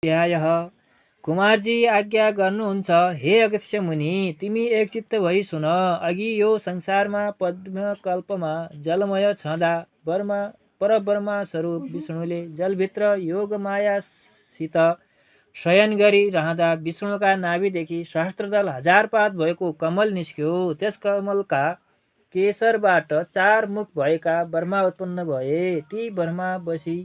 ध्यायः। कुमारजी आज्ञा गर्नुहुन्छ, हे अगस्त्य मुनि, तिमी एकचित्त भई सुन। अघि यो संसारमा पद्मकल्पमा जलमय छँदा परब्रह्मा स्वरूप विष्णुले जलभित्र योगमायासित शयन गरी रहँदा विष्णुका नाभिदेखि सहस्त्रदल हजारपात भएको कमल निस्क्यो। त्यस कमलका केशरबाट 4 मुख भएका ब्रह्मा उत्पन्न भए। ती ब्रह्मा बसी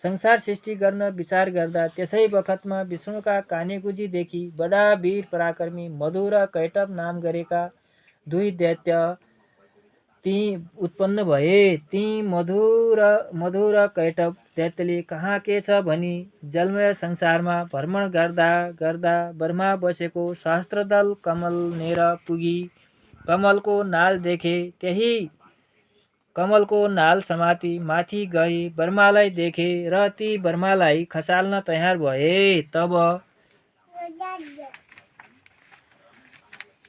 संसार सृष्टि गर्न विचार गर्दा त्यसै बखतमा विष्णुका कानेकुजीदेखि बडा वीर पराक्रमी मधु र कैटभ नाम गरेका 2 दैत्य ती उत्पन्न भए। ती मधु र कैटभ दैत्यले कहाँ के छ भनी जलमय संसारमा भ्रमण गर्दा गर्दा ब्रह्मा बसेको सहस्त्रदल कमलनेर पुगी कमलको नाल देखे। त्यही कमलको नाल समाती माथि गई ब्रह्मालाई देखे र ती ब्रह्मालाई खसाल्न तयार भए।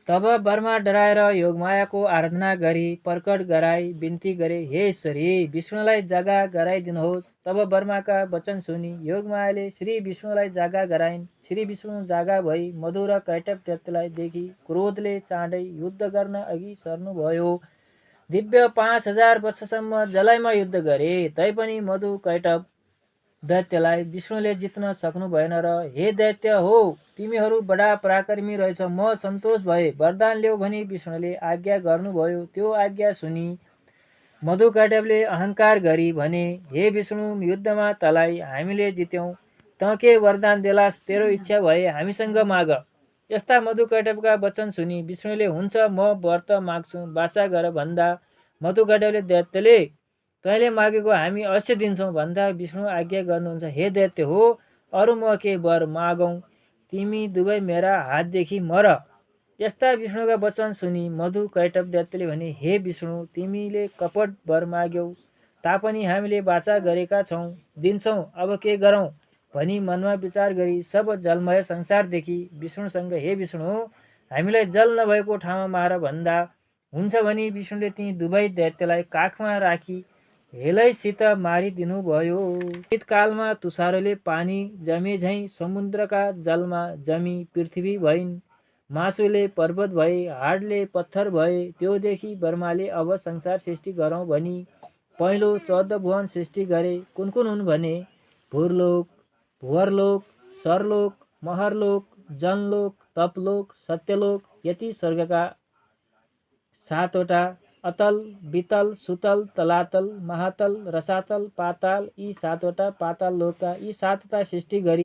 तब ब्रह्मा डराएर योगमायाको आराधना गरी प्रकट गराई बिन्ती गरे, हे ईश्वरी, विष्णुलाई जग्गा गराइदिनुहोस्। तब ब्रह्माका वचन सुनि योगमायाले श्री विष्णुलाई जग्गा गराइन्। श्री विष्णु जग्गा भई मधु र कैटभ दैत्यलाई देखि क्रोधले चाँडै युद्ध गर्न अघि सर्नुभयो। दिव्य 5000 वर्षसम्म जलाइमा युद्ध गरे, तैपनि मधु कैटभ दैत्यलाई विष्णुले जित्न सक्नु भएन र हे दैत्य हो, तिमीहरू बडा पराक्रमी रहेछ, म सन्तोष भए वरदान ल्याऊ भनी विष्णुले आज्ञा गर्नुभयो। त्यो आज्ञा सुनि मधु कैटभले अहंकार गरी भने, हे विष्णु, युद्धमा तलाई हामीले जित्यौं, त के वरदान देलास? तेरो इच्छा भए हामीसँग माग। यस्ता मधु कैटभका वचन सुनि विष्णुले, हुन्छ, म व्रत माग्छु, बाचा गर भन्दा मधु कैटभले दैत्यले तैँले मागेको हामी अवश्य दिन्छौँ भन्दा विष्णु आज्ञा गर्नुहुन्छ, हे दैत्य हो, अरू म के वर मागौँ? तिमी दुवै मेरा हातदेखि मर। यस्ता विष्णुका वचन सुनि मधु कैटभ दैत्यले भने, हे विष्णु, तिमीले कपट वर माग्यौ तापनि हामीले बाचा गरेका छौँ, दिन्छौँ, अब के गरौँ भनी मनमा विचार गरी सब जलमय संसारदेखि विष्णुसँग, हे विष्णु, हामीलाई जल नभएको ठाउँमा मार भन्दा हुन्छ भनी विष्णुले ती दुवै दैत्यलाई काखमा राखी हेलैसित मारिदिनुभयो। शीतकालमा तुषारले पानी जमे झैँ समुद्रका जलमा जमी पृथ्वी भइन्। मासुले पर्वत भए, हाडले पत्थर भए। त्योदेखि ब्रह्माले अब संसार सृष्टि गरौँ भनी पहिलो 14 भुवन सृष्टि गरे। कुन कुन हुन् भने भूरलोक, भुवरलोक, सरलोक, महरलोक, जनलोक, तपलोक, सत्यलोक, यति स्वर्गका 7वटा, अतल, वितल, सुतल, तलातल, महातल, रसातल, पाताल, यी 7वटा पाताल लोकका यी 7वटा सृष्टि गरी